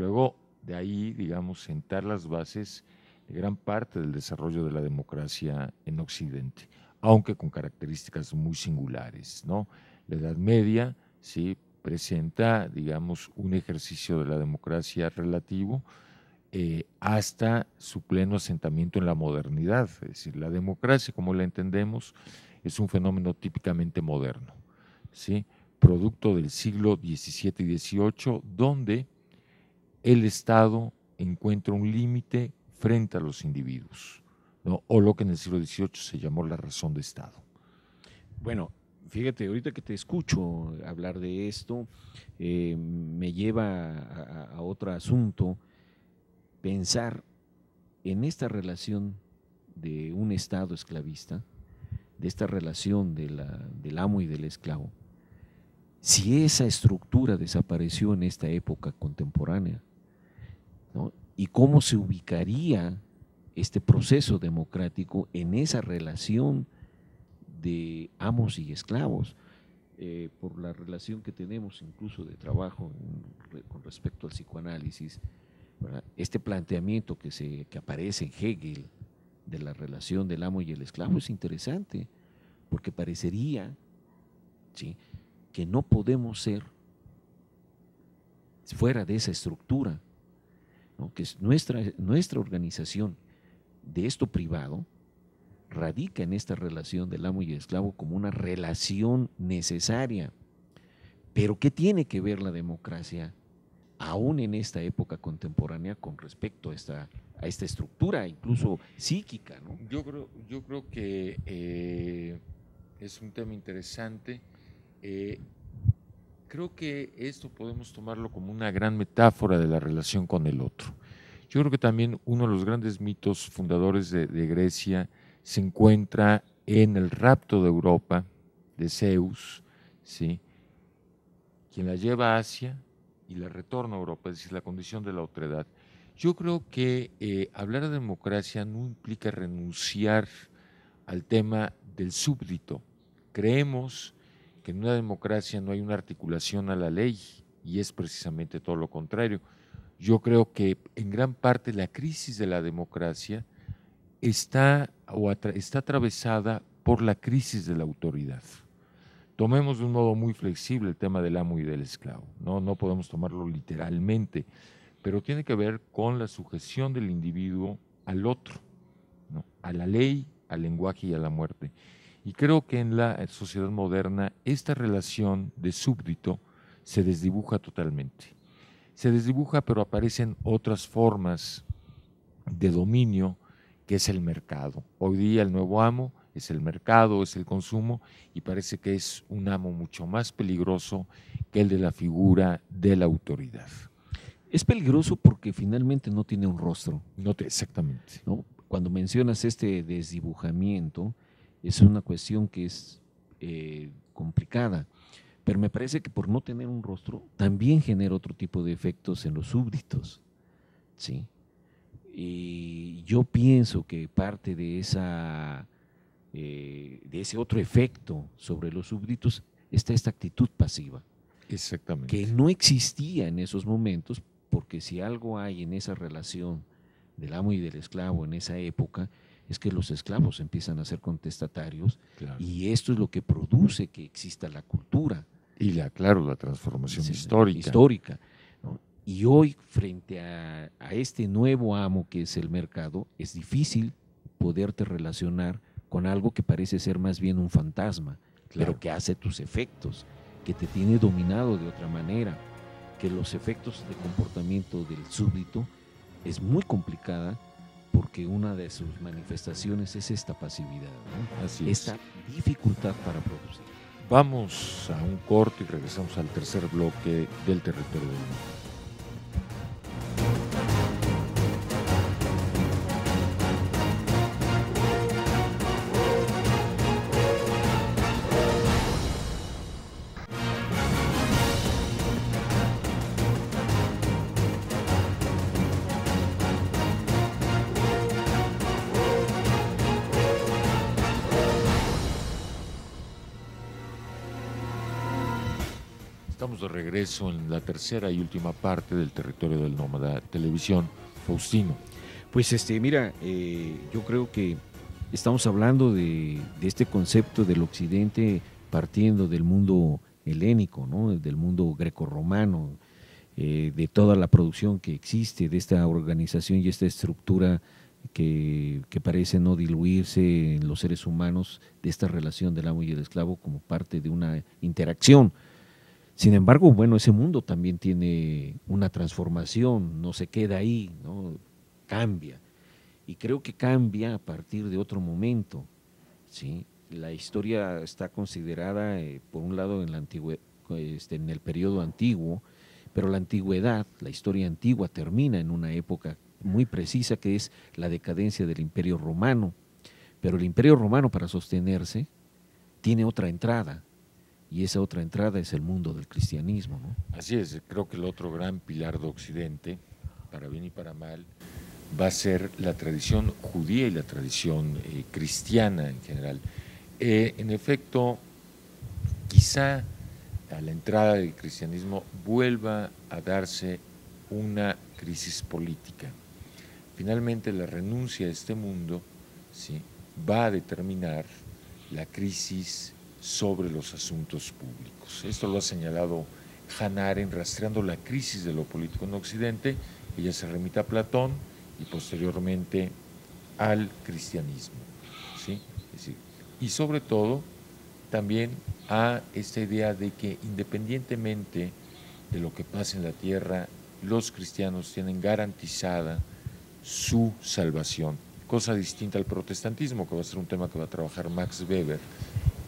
Luego, de ahí, digamos, sentar las bases de gran parte del desarrollo de la democracia en Occidente, aunque con características muy singulares, ¿no? La Edad Media, sí, presenta, digamos, un ejercicio de la democracia relativo hasta su pleno asentamiento en la modernidad. Es decir, la democracia, como la entendemos, es un fenómeno típicamente moderno, ¿sí? Producto del siglo XVII y XVIII, donde el Estado encuentra un límite frente a los individuos, ¿no? O lo que en el siglo XVIII se llamó la razón de Estado. Bueno, fíjate, ahorita que te escucho hablar de esto, me lleva a otro asunto, pensar en esta relación de un Estado esclavista, de esta relación del amo y del esclavo. Si esa estructura desapareció en esta época contemporánea, ¿no? ¿Y cómo se ubicaría este proceso democrático en esa relación de amos y esclavos? Por la relación que tenemos incluso de trabajo con respecto al psicoanálisis, ¿verdad? Este planteamiento que aparece en Hegel de la relación del amo y el esclavo es interesante, porque parecería, ¿sí?, que no podemos ser fuera de esa estructura, ¿no? Que es nuestra organización de esto privado radica en esta relación del amo y el esclavo como una relación necesaria. Pero ¿qué tiene que ver la democracia aún en esta época contemporánea con respecto a esta estructura, incluso psíquica, ¿no? Yo creo que es un tema interesante. Creo que esto podemos tomarlo como una gran metáfora de la relación con el otro. Yo creo que también uno de los grandes mitos fundadores de Grecia se encuentra en el rapto de Europa de Zeus, ¿sí?, quien la lleva a Asia y la retorna a Europa, es decir, la condición de la otredad. Yo creo que hablar de democracia no implica renunciar al tema del súbdito. Creemos que en una democracia no hay una articulación a la ley y es precisamente todo lo contrario. Yo creo que en gran parte la crisis de la democracia está atravesada por la crisis de la autoridad. Tomemos de un modo muy flexible el tema del amo y del esclavo, no podemos tomarlo literalmente, pero tiene que ver con la sujeción del individuo al otro, ¿no?, a la ley, al lenguaje y a la muerte. Y creo que en la sociedad moderna esta relación de súbdito se desdibuja totalmente. Se desdibuja, pero aparecen otras formas de dominio, que es el mercado. Hoy día el nuevo amo es el mercado, es el consumo, y parece que es un amo mucho más peligroso que el de la figura de la autoridad. Es peligroso porque finalmente no tiene un rostro, Exactamente. ¿no? Cuando mencionas este desdibujamiento, es una cuestión que es complicada, pero me parece que por no tener un rostro también genera otro tipo de efectos en los súbditos, ¿sí? Y yo pienso que parte de de ese otro efecto sobre los súbditos está esta actitud pasiva. Exactamente. Que no existía en esos momentos, porque si algo hay en esa relación del amo y del esclavo en esa época, es que los esclavos empiezan a ser contestatarios, claro, y esto es lo que produce que exista la cultura. Y claro, la transformación histórica. ¿No? Y hoy, frente a este nuevo amo que es el mercado, es difícil poderte relacionar con algo que parece ser más bien un fantasma, claro, pero que hace tus efectos, que te tiene dominado de otra manera, que los efectos de comportamiento del súbdito es muy complicada porque una de sus manifestaciones es esta pasividad, ¿no? Así esta dificultad para producir. Vamos a un corte y regresamos al tercer bloque del Territorio del Mundo. Estamos de regreso en la tercera y última parte del Territorio del Nómada Televisión. Faustino. Pues mira, yo creo que estamos hablando de este concepto del occidente partiendo del mundo helénico, ¿no? Del mundo grecorromano, de toda la producción que existe, de esta organización y esta estructura que parece no diluirse en los seres humanos, de esta relación del amo y el esclavo como parte de una interacción. Sin embargo, bueno, ese mundo también tiene una transformación, no se queda ahí, ¿no? Cambia. Y creo que cambia a partir de otro momento, ¿sí? La historia está considerada, por un lado, en el periodo antiguo, pero la antigüedad, la historia antigua termina en una época muy precisa que es la decadencia del Imperio Romano. Pero el Imperio Romano, para sostenerse, tiene otra entrada, y esa otra entrada es el mundo del cristianismo, ¿no? Así es, creo que el otro gran pilar de Occidente, para bien y para mal, va a ser la tradición judía y la tradición cristiana en general. En efecto, quizá a la entrada del cristianismo vuelva a darse una crisis política. Finalmente, la renuncia a este mundo, ¿sí?, va a determinar la crisis sobre los asuntos públicos. Esto lo ha señalado Hannah Arendt rastreando la crisis de lo político en Occidente. Ella se remite a Platón y posteriormente al cristianismo, ¿sí? Es decir, y sobre todo también a esta idea de que independientemente de lo que pase en la tierra, los cristianos tienen garantizada su salvación, cosa distinta al protestantismo, que va a ser un tema que va a trabajar Max Weber,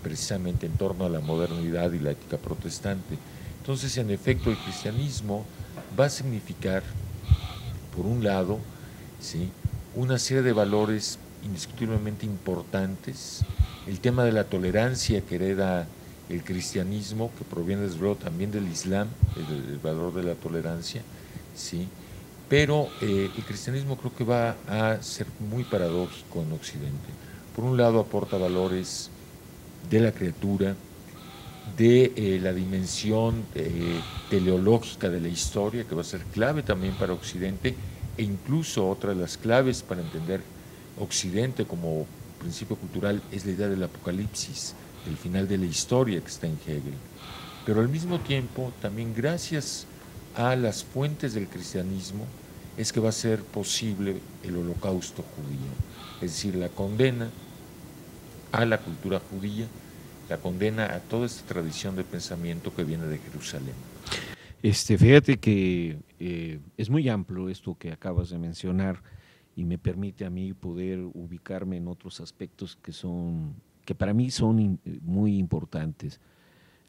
precisamente en torno a la modernidad y la ética protestante. Entonces, en efecto, el cristianismo va a significar, por un lado, ¿sí?, una serie de valores indiscutiblemente importantes, el tema de la tolerancia que hereda el cristianismo, que proviene desde luego también del Islam, el valor de la tolerancia, ¿sí?, pero el cristianismo creo que va a ser muy paradójico en Occidente. Por un lado aporta valores de la criatura, de la dimensión teleológica de la historia, que va a ser clave también para Occidente, e incluso otra de las claves para entender Occidente como principio cultural es la idea del apocalipsis, del final de la historia que está en Hegel. Pero al mismo tiempo, también gracias a las fuentes del cristianismo, es que va a ser posible el holocausto judío, es decir, la condena a la cultura judía, la condena a toda esta tradición de pensamiento que viene de Jerusalén. Fíjate que es muy amplio esto que acabas de mencionar y me permite a mí poder ubicarme en otros aspectos que para mí son muy importantes.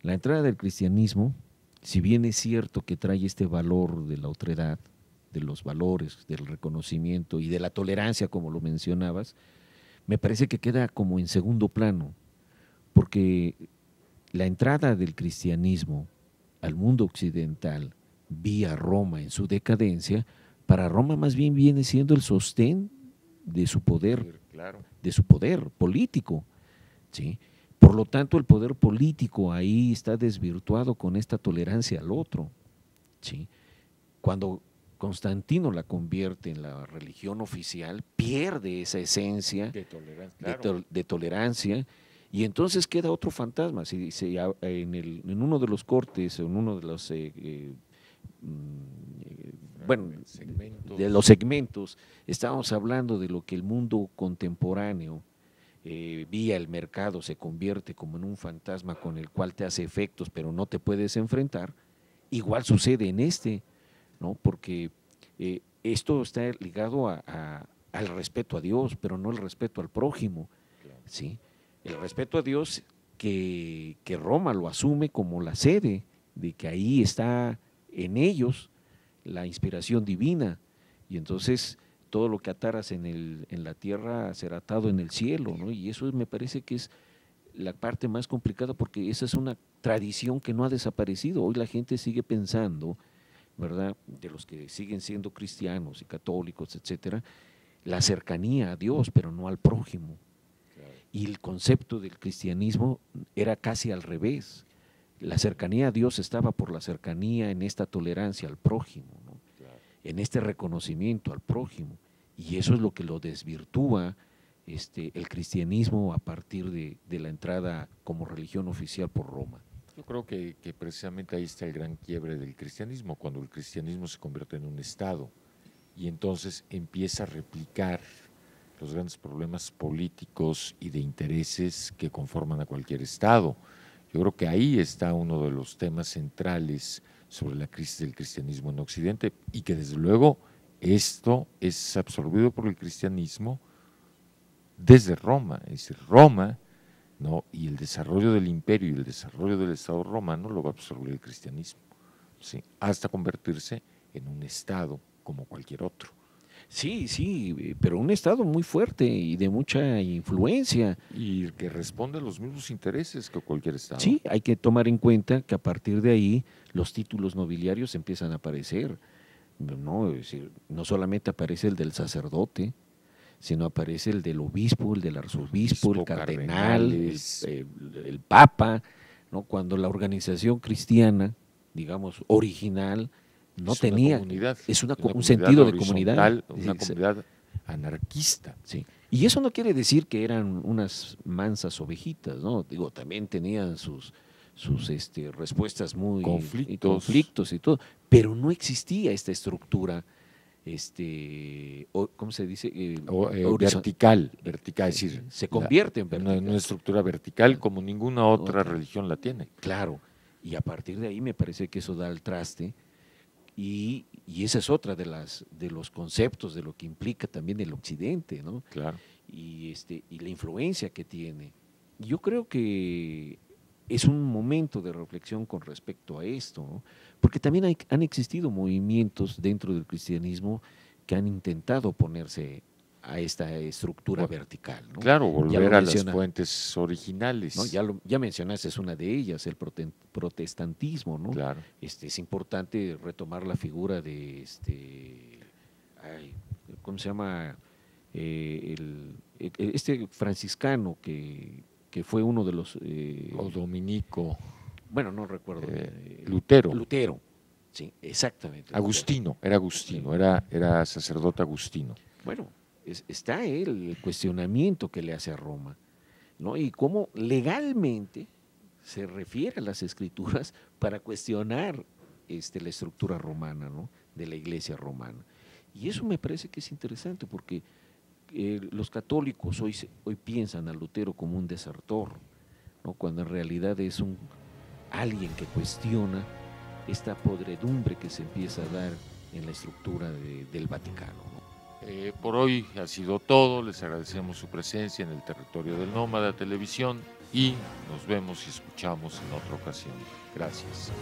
La entrada del cristianismo, si bien es cierto que trae este valor de la otredad, de los valores, del reconocimiento y de la tolerancia, como lo mencionabas, me parece que queda como en segundo plano, porque la entrada del cristianismo al mundo occidental vía Roma en su decadencia, para Roma más bien viene siendo el sostén de su poder, claro, de su poder político, ¿sí? Por lo tanto, el poder político ahí está desvirtuado con esta tolerancia al otro, ¿sí? Cuando Constantino la convierte en la religión oficial, pierde esa esencia de tolerancia, y entonces queda otro fantasma. En uno de los cortes, en uno de los de los segmentos, estábamos hablando de lo que el mundo contemporáneo, vía el mercado, se convierte como en un fantasma con el cual te hace efectos, pero no te puedes enfrentar. Igual sucede en ¿no? Porque esto está ligado al respeto a Dios, pero no el respeto al prójimo, ¿sí? El respeto a Dios que Roma lo asume como la sede, de que ahí está en ellos la inspiración divina, y entonces todo lo que ataras en la tierra será atado en el cielo, ¿no? Y eso me parece que es la parte más complicada, porque esa es una tradición que no ha desaparecido. Hoy la gente sigue pensando, ¿verdad?, de los que siguen siendo cristianos y católicos, etcétera, la cercanía a Dios, pero no al prójimo. Y el concepto del cristianismo era casi al revés. la cercanía a Dios estaba por la cercanía en esta tolerancia al prójimo, ¿no? Claro. En este reconocimiento al prójimo. Y eso es lo que lo desvirtúa el cristianismo a partir de la entrada como religión oficial por Roma. Yo creo que precisamente ahí está el gran quiebre del cristianismo, cuando el cristianismo se convierte en un Estado y entonces empieza a replicar los grandes problemas políticos y de intereses que conforman a cualquier Estado. Yo creo que ahí está uno de los temas centrales sobre la crisis del cristianismo en Occidente y que desde luego esto es absorbido por el cristianismo desde Roma, es decir, Roma, ¿no? Y el desarrollo del imperio y el desarrollo del Estado romano lo va a absorber el cristianismo, ¿sí? Hasta convertirse en un Estado como cualquier otro. Sí, sí, pero un Estado muy fuerte y de mucha influencia. Y que responde a los mismos intereses que cualquier Estado. Sí, hay que tomar en cuenta que a partir de ahí los títulos nobiliarios empiezan a aparecer, ¿no? Es decir, no solamente aparece el del sacerdote, sino aparece el del obispo, el del arzobispo, el cardenal, el papa, ¿no? Cuando la organización cristiana, digamos, original, no tenía, es un sentido de comunidad, una comunidad anarquista. Sí. Y eso no quiere decir que eran unas mansas ovejitas, ¿no? Digo, también tenían sus respuestas muy conflictos y todo, pero no existía esta estructura, ¿cómo se dice? Vertical, es decir, se convierte en una estructura vertical como ninguna otra religión la tiene. Claro, y a partir de ahí me parece que eso da al traste. Y esa es otra de los conceptos de lo que implica también el Occidente, ¿no? Claro. Y la influencia que tiene. Yo creo que es un momento de reflexión con respecto a esto, ¿no? Porque también han existido movimientos dentro del cristianismo que han intentado oponerse a esta estructura vertical, ¿no? Claro, volver a las fuentes originales. ¿No? Ya mencionaste, es una de ellas, el protestantismo, ¿no? Claro. Es importante retomar la figura de ¿cómo se llama? Este franciscano que fue uno de los o dominico. Bueno, no recuerdo. Lutero. Lutero, sí, exactamente. Agustino, era Agustino, era sacerdote agustino. Bueno, está el cuestionamiento que le hace a Roma, ¿no? Y cómo legalmente se refiere a las escrituras para cuestionar la estructura romana, ¿no? De la iglesia romana. Y eso me parece que es interesante porque los católicos hoy piensan a Lutero como un desertor, ¿no? Cuando en realidad es alguien que cuestiona esta podredumbre que se empieza a dar en la estructura del Vaticano, ¿no? Por hoy ha sido todo, les agradecemos su presencia en el territorio del Nómada Televisión y nos vemos y escuchamos en otra ocasión. Gracias.